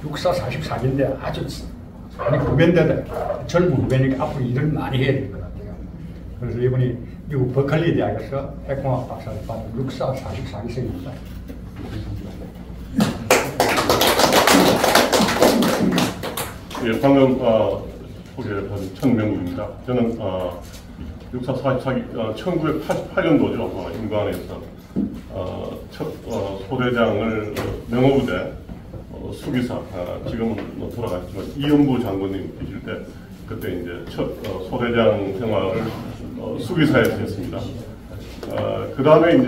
육사 44기인데 아주 많이 후배인데도 젊은 후배니까 앞으로 일을 많이 해야 될 것 같아요. 그래서 이분이 미국 버클리 대학에서 핵공학 박사를 받은 육사 44기생입니다. 예, 방금 소개받은 천명입니다. 저는 육사 44기 1988년도죠. 인관에서 첫 소대장을 명호부대 수기사, 지금은 돌아가셨지만 이연부 장군님 계실 때 그때 이제 첫 소대장 생활을 수기사에서 했습니다. 그 다음에 이제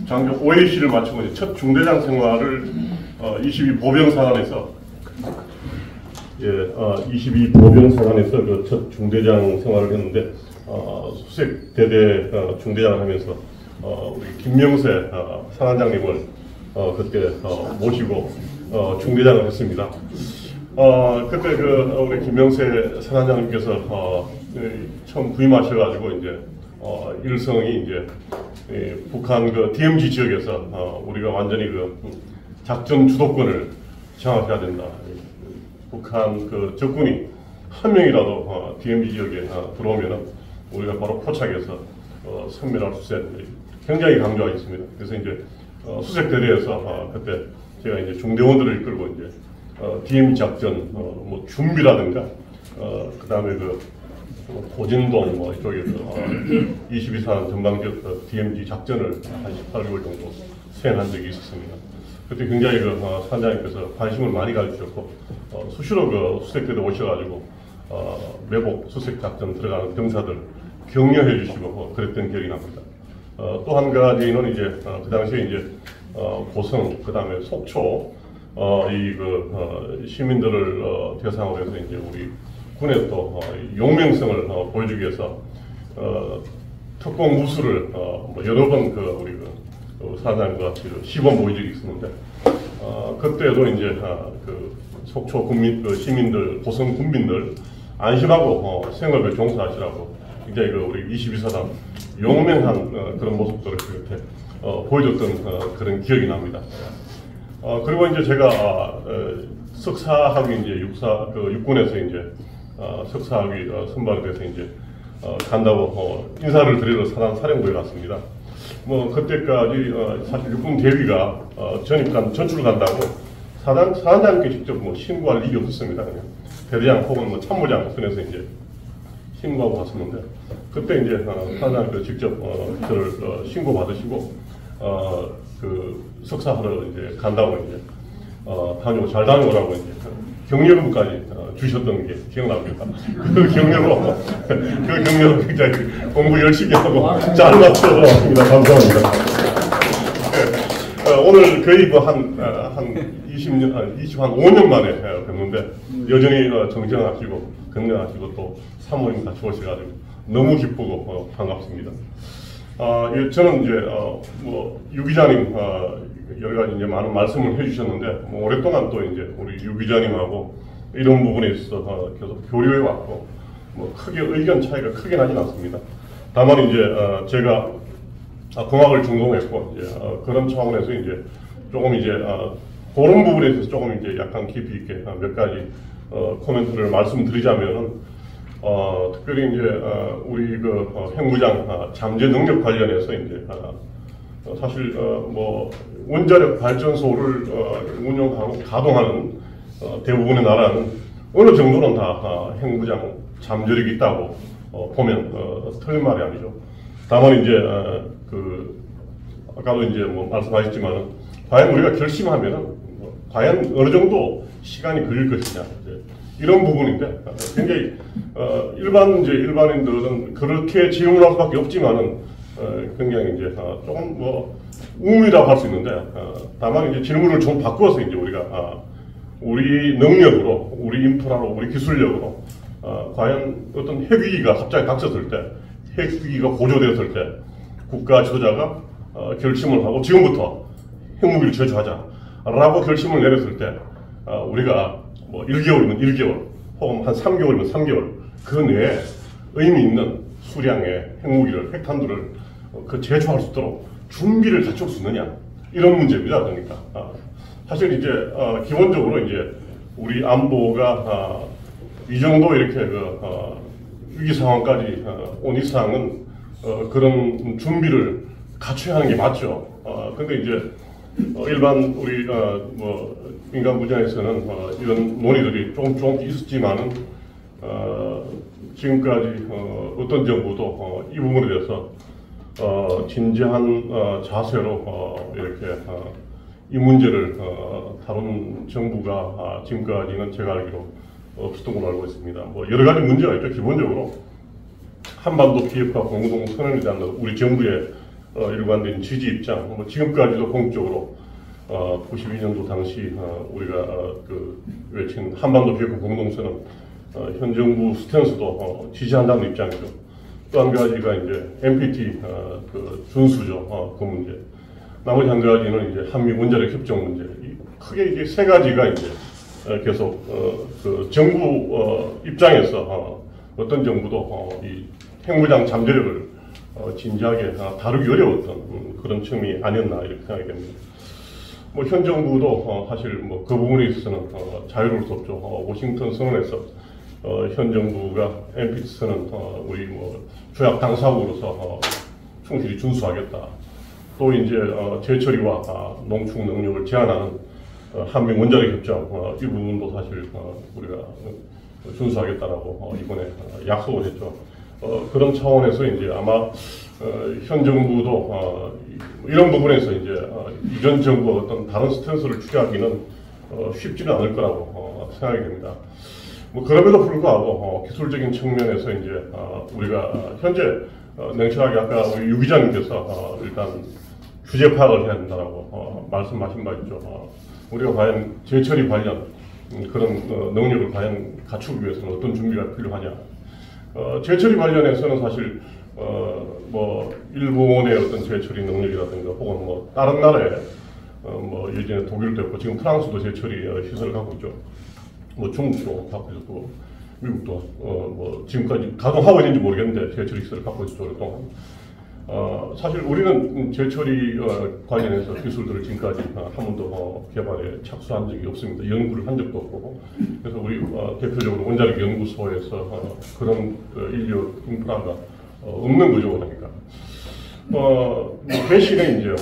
장교 OAC를 마치고 이제 첫 중대장 생활을 22보병사관에서 22보병사관에서 그 첫 중대장 생활을 했는데 수색 대대 중대장을 하면서 우리 김명세 사단장님을 그때 모시고 중대장을 했습니다. 그때 우리 김명세 사단장님께서 처음 부임하셔가지고 이제 일성이 이제 북한 DMZ 지역에서 우리가 완전히 작전 주도권을 장악해야 된다. 북한 적군이 한 명이라도 DMZ 지역에 들어오면은 우리가 바로 포착해서 섬멸할 수색 굉장히 강조하겠습니다. 그래서 이제 수색 대대에서 그때 제가 이제 중대원들을 이끌고 이제 DMZ 작전 뭐 준비라든가 그 다음에 고진동 이쪽에서 22산 전방지역 DMZ 작전을 한 18개월 정도 수행한 적이 있었습니다. 그때 굉장히 사단장님께서 관심을 많이 가지셨고 수시로 수색대대 오셔가지고 매복 수색 작전 들어가는 병사들 격려해 주시고 그랬던 기억이 납니다. 또 한 가지는 이제 그 당시에 이제 고성 그 다음에 속초 시민들을 대상으로 해서 이제 우리 군의 또 용맹성을 보여주기 위해서 특공 무술을 여러 번 우리 사단장과 같이 시범 보여준 적이 있었는데 그때도 이제 속초 국민 시민들 고성 군민들 안심하고 생업에 종사하시라고 굉장히 우리 22사단 용맹한 그런 모습들을 이렇게 보여줬던 그런 기억이 납니다. 그리고 이제 제가 석사학위 이제 육군에서 이제 석사학위 선발이 돼서 이제 간다고 인사를 드리러 사령부에 갔습니다. 그때까지 사실 육군 대위가 전출을 간다고 사단장님께 직접 신고할 일이 없었습니다. 그냥 대대장 혹은 참모장 선에서 이제 신고하고 갔었는데 그때 이제 사단장님께서 직접 저를 신고 받으시고 석사하러 이제 간다고 이제 잘 다녀오라고 이제 격려금까지 주셨던 게 기억납니다. 그 격려로 굉장히 공부 열심히 하고 잘 맞춰왔습니다. 감사합니다. 오늘 거의 한 5년 만에 뵙는데 여전히 정정하시고 건강하시고 또 사모님 같이 오셔가지고 너무 기쁘고 반갑습니다. 저는 이제 유 기자님 여러 가지 이제 많은 말씀을 해주셨는데 오랫동안 또 이제 우리 유 기자님하고 이런 부분에 있어서 계속 교류해 왔고 크게 의견 차이가 크게 나진 않습니다. 다만 이제 제가 공학을 전공했고 이제 그런 차원에서 이제 조금 이제 그런 부분에 있어서 조금 이제 약간 깊이 있게 몇 가지 코멘트를 말씀드리자면은 특별히 이제 우리 핵무장 잠재 능력 관련해서 이제 사실 원자력 발전소를 운영하고 가동하는 대부분의 나라는 어느 정도는 다 핵무장 잠재력이 있다고 보면 틀린 말이 아니죠. 다만 이제 아까도 이제 말씀하셨지만은 과연 우리가 결심하면은 과연 어느 정도 시간이 걸릴 것이냐 이런 부분인데 굉장히 일반인들은 그렇게 질문할 수밖에 없지만은 굉장히 이제 조금 우물이라고 할 수 있는데 다만 이제 질문을 좀 바꾸어서 이제 우리가 우리 능력으로 우리 인프라로 우리 기술력으로 과연 어떤 핵위기가 갑자기 닥쳤을 때 핵위기가 고조되었을 때 국가 지도자가 결심을 하고 지금부터 핵무기를 제조하자라고 결심을 내렸을 때 우리가 1개월이면 1개월 혹은 한 3개월이면 3개월 그 내에 의미 있는 수량의 핵무기를 핵탄두를 제조할 수 있도록 준비를 갖출 수 있느냐 이런 문제입니다. 그러니까 사실 이제 기본적으로 이제 우리 안보가 이 정도 이렇게 위기 상황까지 온 이상은 그런 준비를 갖춰야 하는 게 맞죠. 근데 이제 일반 우리 뭐 민간 분야에서는 이런 논의들이 조금 있었지만은 지금까지 어떤 정부도 이 부분에 대해서 진지한 자세로 이렇게 이 문제를 다룬 정부가 지금까지는 제가 알기로 없었던 걸로 알고 있습니다. 뭐 여러 가지 문제가 있죠. 기본적으로 한반도 비핵화 공동 선언에 대한 우리 정부의 일관된 지지 입장, 뭐 지금까지도 공적으로 92년도 당시 우리가 외친 한반도 비핵화 공동 선언 현 정부 스탠스도 지지한다는 입장이죠. 또 한 가지가 이제 NPT 준수죠. 그 문제. 나머지 한 가지는 이제 한미 원자력 협정 문제. 크게 이제 세 가지가 이제 계속 그 정부 입장에서 어떤 정부도 이 핵무장 잠재력을 진지하게 다루기 어려웠던 그런 측면이 아니었나 이렇게 생각이 됩니다. 뭐 현 정부도 사실 뭐 그 부분에 있어서는 자유로울 수 없죠. 워싱턴 선언에서 현 정부가 NPT 선언 우리 뭐 조약 당사국으로서 충실히 준수하겠다. 또 이제 제철이와 농축 능력을 제한하는 한미 원자력 협정 이 부분도 사실 우리가 준수하겠다라고 이번에 약속을 했죠. 그런 차원에서 이제 아마 현 정부도 이런 부분에서 이제 이전 정부와 어떤 다른 스탠스를 취하기는 쉽지는 않을 거라고 생각이 됩니다. 뭐 그럼에도 불구하고 기술적인 측면에서 이제 우리가 현재 냉철하게 아까 우리 유 기자님께서 일단 규제 파악을 해야 된다라고 말씀하신 바 있죠. 우리가 과연 제철이 관련 그런 능력을 과연 갖추기 위해서는 어떤 준비가 필요하냐. 제철이 관련해서는 사실 뭐 일본의 어떤 제철이 능력이라든가 혹은 뭐 다른 나라의 뭐 예전에 독일도 있고 지금 프랑스도 제철이 시설을 갖고 있죠. 뭐 중국도 갖고 있고 미국도 뭐 지금까지 가동하고 있는지 모르겠는데 제철이 시설을 갖고 있죠. 오랫동안. 사실 우리는 제철이 관련해서 기술들을 지금까지 한 번도 개발에 착수한 적이 없습니다. 연구를 한 적도 없고. 그래서 우리 대표적으로 원자력 연구소에서 그런 인력 인프라가 없는 거죠, 그러니까. 대신에 이제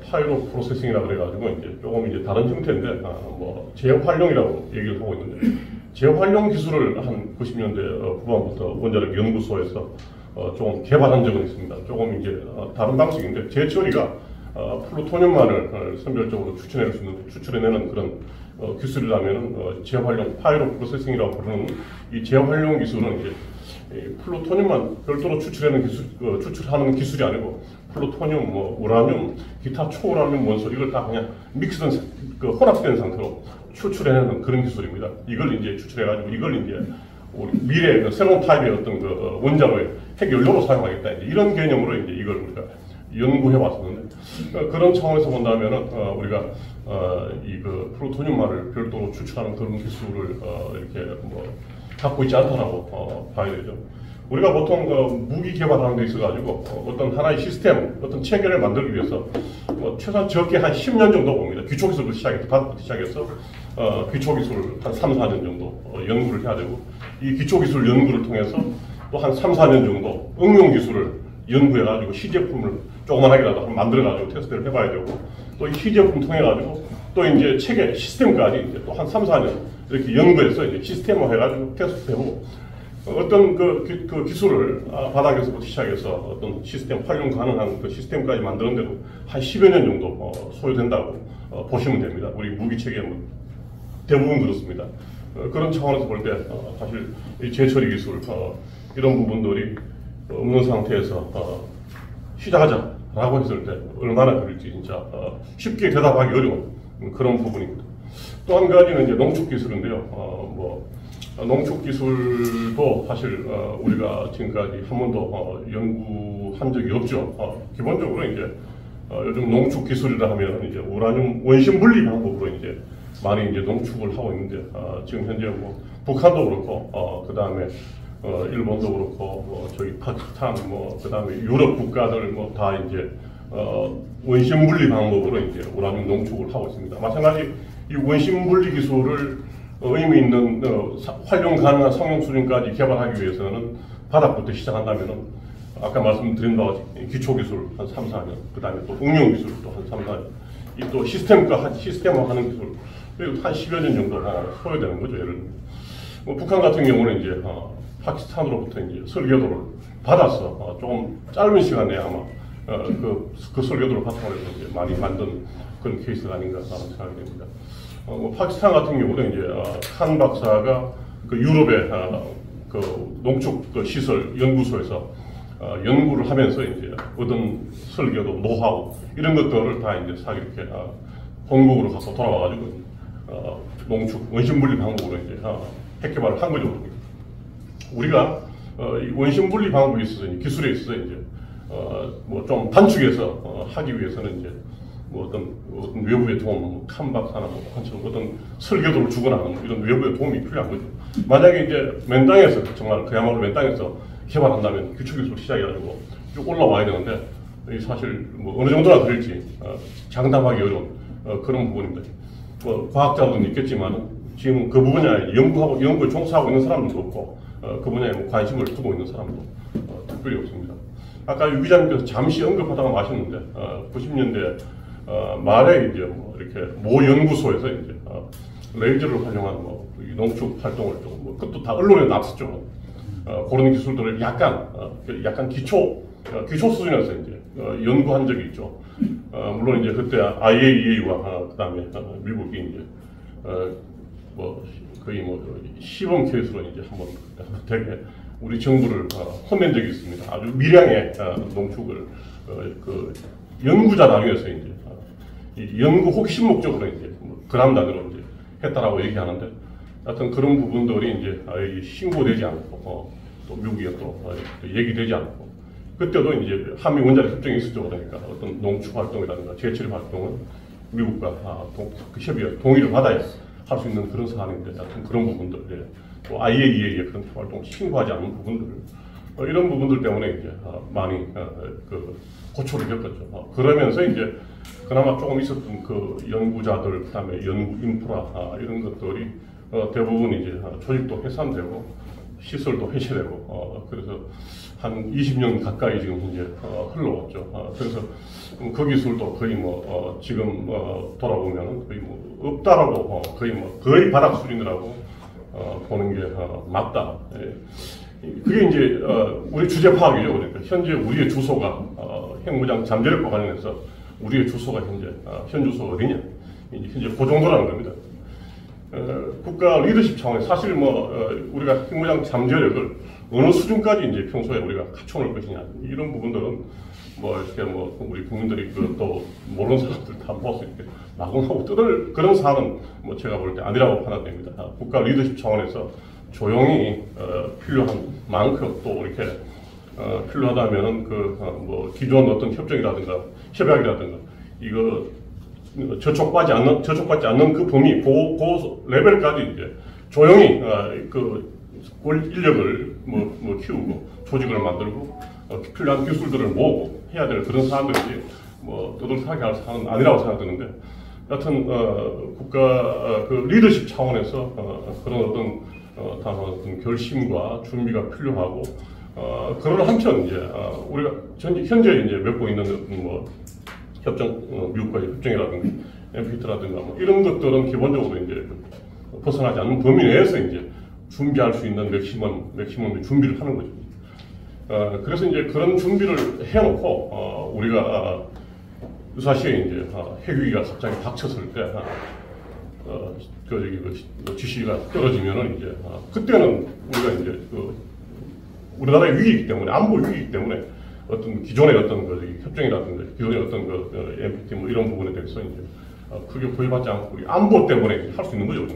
파이로 프로세싱이라 그래가지고 이제 조금 이제 다른 형태인데 뭐 재활용이라고 얘기를 하고 있는데 재활용 기술을 한 90년대 후반부터 원자력 연구소에서 조금 개발한 적은 있습니다. 조금 이제 다른 방식인데 제철이가 플루토늄만을 선별적으로 추출해내는 그런 기술이라면 재활용 파이로 프로세싱이라고 부르는 이 재활용 기술은 이제 플루토늄만 별도로 추출하는 기술이 아니고 플루토늄, 뭐 우라늄, 기타 초우라늄 원소 이걸 다 그냥 믹스된 혼합된 상태로 추출해내는 그런 기술입니다. 이걸 이제 추출해가지고 이걸 이제 우리 미래의 새로운 타입의 어떤 원자로의 핵연료로 사용하겠다. 이런 개념으로 이제 이걸 우리가 연구해 왔었는데 그런 차원에서 본다면은 우리가 이 플루토늄만을 별도로 추출하는 그런 기술을 이렇게 뭐 갖고 있지 않다라고 봐야 되죠. 우리가 보통 무기 개발하는 데 있어가지고 어떤 하나의 시스템, 어떤 체계를 만들기 위해서 최소한 적게 한 10년 정도 봅니다. 기초기술부터 시작해서 기초기술 한 3, 4년 정도 연구를 해야 되고 이 기초기술 연구를 통해서 또 한 3, 4년 정도 응용기술을 연구해가지고 시제품을 조그만하게라도 만들어가지고 테스트를 해봐야 되고 또 이 시제품 통해가지고 또 이제 체계, 시스템까지 이제 또 한 3, 4년 이렇게 연구해서 이제 시스템화 해가지고 테스트해보고 어떤 그 기술을 바닥에서부터 시작해서 어떤 시스템 활용 가능한 그 시스템까지 만드는데도 한 10여 년 정도 소요된다고 보시면 됩니다. 우리 무기 체계는 대부분 그렇습니다. 그런 차원에서 볼 때 사실 이 제처리 기술 이런 부분들이 없는 상태에서 시작하자라고 했을 때 얼마나 걸릴지 진짜 쉽게 대답하기 어려운 그런 부분입니다. 또 한 가지는 이제 농축 기술인데요. 농축 기술도 사실 우리가 지금까지 한 번도 연구한 적이 없죠. 기본적으로 이제 요즘 농축 기술이라 하면 이제 우라늄 원심 분리 방법으로 이제 많이 이제 농축을 하고 있는데 지금 현재 뭐 북한도 그렇고 그 다음에 일본도 그렇고 저기 파키스탄 그 다음에 유럽 국가들 다 이제 원심 분리 방법으로 이제 우라늄 농축을 하고 있습니다. 마찬가지 이 원심 분리 기술을 의미 있는 활용 가능한 성형 수준까지 개발하기 위해서는 바닥부터 시작한다면은 아까 말씀드린 바와 기초 기술 한 3, 4년, 그 다음에 또 응용 기술 또 한 3, 4년, 이 또 시스템화하는 기술 그리고 한 10여 년 정도 소요되는 거죠. 예를 들면 뭐 북한 같은 경우는 이제 파키스탄으로부터 이제 설계도를 받아서 좀 짧은 시간에 아마 그 설계도를 바탕으로 해서 이제 많이 만든 그런 케이스가 아닌가 하는 생각이 됩니다. 뭐 파키스탄 같은 경우도 이제 칸 박사가 그 유럽의 그 농축 그 시설 연구소에서 연구를 하면서 이제 얻은 설계도 노하우 이런 것들을 다 이제 이렇게 본국으로 갖고 돌아와가지고 농축 원심 분리 방법으로 이제 핵 개발을 한 거죠. 우리가 이 원심 분리 방법에 있어서 기술에 있어서 이제 뭐 좀 단축해서 하기 위해서는 이제 뭐 어떤 외부의 도움, 뭐 칸박사나 뭐 어떤 설계도를 주거나 뭐 이런 외부의 도움이 필요한 거죠. 만약에 이제 맨 땅에서 정말 그야말로 맨 땅에서 개발한다면 기초 기술 시작해가지고 쭉 올라와야 되는데 사실 뭐 어느 정도나 될지 장담하기 어려운 그런 부분입니다. 뭐 과학자들은 있겠지만 지금 그 분야에 연구에 종사하고 있는 사람도 없고 그 분야에 뭐 관심을 두고 있는 사람도 특별히 없습니다. 아까 유 기자님께서 잠시 언급하다가 마셨는데 90년대 말에 이제 뭐 이렇게 모 연구소에서 이제 레이저를 활용한 뭐 농축 활동을 좀 뭐 그것도 다 언론에 났었죠. 그런 기술들을 약간 기초 수준에서 이제 연구한 적이 있죠. 물론 이제 그때 IAEA와 그다음에 미국이 이제 뭐 거의 뭐 시범 케이스로 이제 한번 되게 우리 정부를 혼낸 적이 있습니다. 아주 미량의 농축을 그 연구자 단위에서 이제 이 연구 호기심 목적으로 이제 뭐 그람 단위로 이제 했다라고 얘기하는데, 하여튼 그런 부분들이 이제 신고되지 않고 또 미국에 또 얘기되지 않고, 그때도 이제 한미 원자력 협정이 있었죠. 그러니까 어떤 농축 활동이라든가 재처리 활동은 미국과 그 협의에 동의를 받아야 할 수 있는 그런 사안인데, 하여튼 그런 부분들, 또 IAEA에 그런 활동을 신고하지 않는 부분들, 이런 부분들 때문에 이제 많이 그 고초를 겪었죠. 그러면서 이제 그나마 조금 있었던 그 연구자들, 그다음에 연구 인프라 이런 것들이 대부분 이제 조직도 해산되고 시설도 해체되고 그래서 한 20년 가까이 지금 이제 흘러왔죠. 그래서 그 기술도 거의 뭐 지금 돌아보면 거의 뭐 없다라고 거의 바닥 수준이라고 보는 게 맞다. 그게 이제 우리 주제 파악이죠. 그러니까 현재 우리의 주소가 핵무장 잠재력과 관련해서 우리의 주소가 현 주소가 어디냐, 현재 그 정도라는 겁니다. 국가 리더십 차원에서 사실 뭐 우리가 핵무장 잠재력을 어느 수준까지 이제 평소에 우리가 갖춰놓을 것이냐, 이런 부분들은 뭐 이렇게 뭐 우리 국민들이 또 모르는 사람들 다 모아서 이렇게 낙원하고 뜯을 그런 사안은 뭐 제가 볼 때 아니라고 판단됩니다. 국가 리더십 차원에서 조용히 필요한 만큼 또 이렇게 필요하다면은 뭐 기존 어떤 협정이라든가 협약이라든가 이거 저촉받지 않는 그 범위, 그 레벨까지 이제 조용히 그 인력을 뭐 키우고 조직을 만들고 필요한 기술들을 모으고 해야 될 그런 사람들이 뭐 떠들썩하게 할 사안은 아니라고 생각되는데, 여하튼 국가 그 리더십 차원에서 그런 어떤 결심과 준비가 필요하고, 그런 한편 이제 우리가 현재 이제 맺고 있는 뭐 협정, 미국과의 협정이라든가 NPT라든가 뭐 이런 것들은 기본적으로 이제 벗어나지 않는 범위 내에서 이제 준비할 수 있는 맥시멈의 준비를 하는 거죠. 그래서 이제 그런 준비를 해놓고 우리가 유사시에 이제 핵위기가 갑자기 닥쳤을 때 그 지시가 떨어지면은 이제 그때는 우리가 이제 우리나라의 위기이기 때문에, 안보 위기이기 때문에 어떤 기존의 어떤 협정이라든가 기존의 어떤 NPT 뭐 이런 부분에 대해서 이제 크게 구애받지 않고 우리 안보 때문에 할 수 있는 거죠.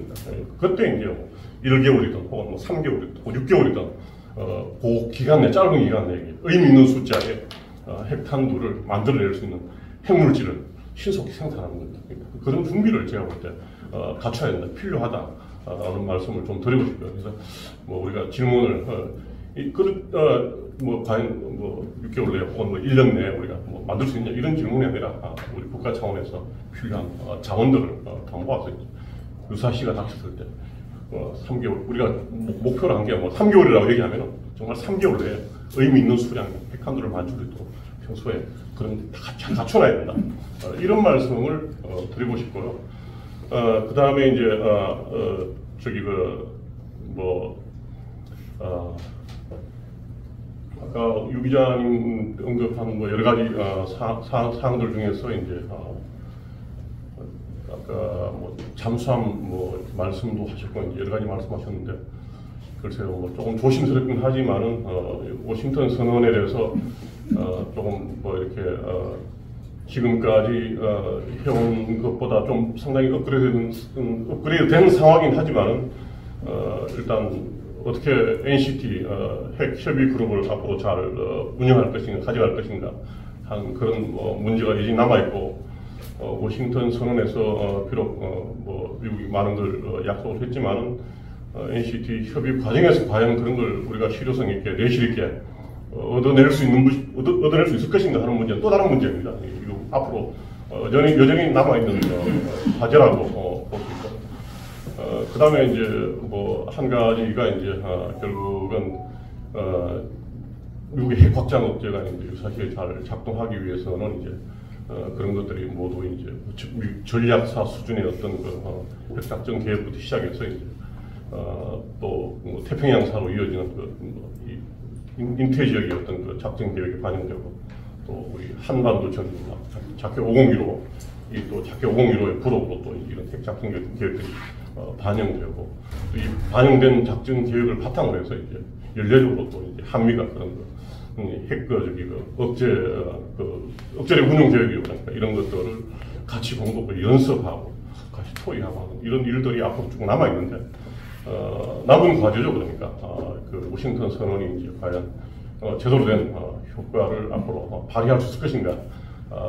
그때 이제 1개월이든 혹은 뭐 3개월이든 6개월이든 그 기간 내, 짧은 기간 내에 의미 있는 숫자의 핵탄두를 만들어낼 수 있는 핵물질을 신속히 생산하는 겁니다. 그런 준비를 제가 볼 때 갖춰야 된다, 필요하다라는 말씀을 좀 드리고 싶어요. 그래서 뭐 우리가 질문을 뭐 과연 뭐 6개월 내에 혹은 뭐 1년 내에 우리가 뭐 만들 수 있냐, 이런 질문이 아니라 우리 국가 차원에서 필요한 자원들을 다 모아서 유사시가 닥쳤을 때 3개월 우리가 목표로 한 게 뭐 3개월이라고 얘기하면 정말 3개월 내에 의미 있는 수량의 핵탄두를 만들 수 있도록 평소에 그런 잘 갖춰놔야 된다. 이런 말씀을 드리고 싶고요. 그 다음에 이제 저기 아까 유 기자님 언급한 뭐 여러 가지 사항들 중에서 이제 아까 뭐 잠수함 뭐 말씀도 하셨고 이제 여러 가지 말씀하셨는데 글쎄요 뭐 조금 조심스럽긴 하지만은 워싱턴 선언에 대해서 조금 뭐 이렇게 지금까지 해온 것보다 좀 상당히 업그레이드된 상황이긴 하지만은 일단 어떻게 NCT 핵 협의 그룹을 앞으로 잘 운영할 것인가 가져갈 것인가 하는 그런 문제가 여전히 남아 있고 워싱턴 선언에서 비록 뭐 미국이 많은 걸 약속을 했지만은 NCT 협의 과정에서 과연 그런 걸 우리가 실효성 있게 내실 있게 얻어낼 수 있을 것인가 하는 문제는 또 다른 문제입니다. 이거 앞으로 여전히 남아 있는 과제라고 볼 수 있고. 그 다음에 이제 뭐 한 가지가 이제 결국은 미국의 핵 확장 억제가 이제 사실 잘 작동하기 위해서는 이제 그런 것들이 모두 이제 전략사 수준의 어떤 핵 작전 계획부터 시작해서 이제 또뭐 태평양사로 이어지는 인태 지역의 어떤 그 작전 계획이 반영되고 또 우리 한반도 전투 자켓 501호 이 또 자켓 501호의 부록으로 또 이런 핵 작전 계획들이 반영되고 이 반영된 작전 계획을 바탕으로 해서 이제 연례적으로 또 이제 한미가 그런 억제력 운용 계획이고 그러니까 이런 것들을 같이 공동 연습하고 같이 토의하고 하는 이런 일들이 앞으로 쭉 남아 있는데 남은 과제죠. 그러니까 그 워싱턴 선언이 이제 과연 제대로 된 효과를 앞으로 발휘할 수 있을 것인가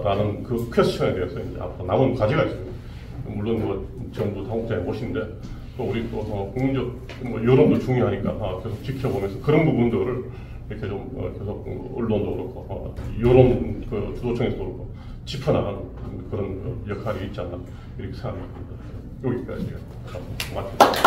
라는 그 퀘스천에 대해서 이제 앞으로 남은 과제가 있습니다. 물론 뭐 정부 당국자의 몫인데 또 우리 또 국민적 뭐 여론도 중요하니까 계속 지켜보면서 그런 부분들을 이렇게 좀 계속 언론도 그렇고 여론 그 주도청에서도 그렇고 짚어나가는 그런 역할이 있지 않나 이렇게 생각합니다. 여기까지 마치겠습니다.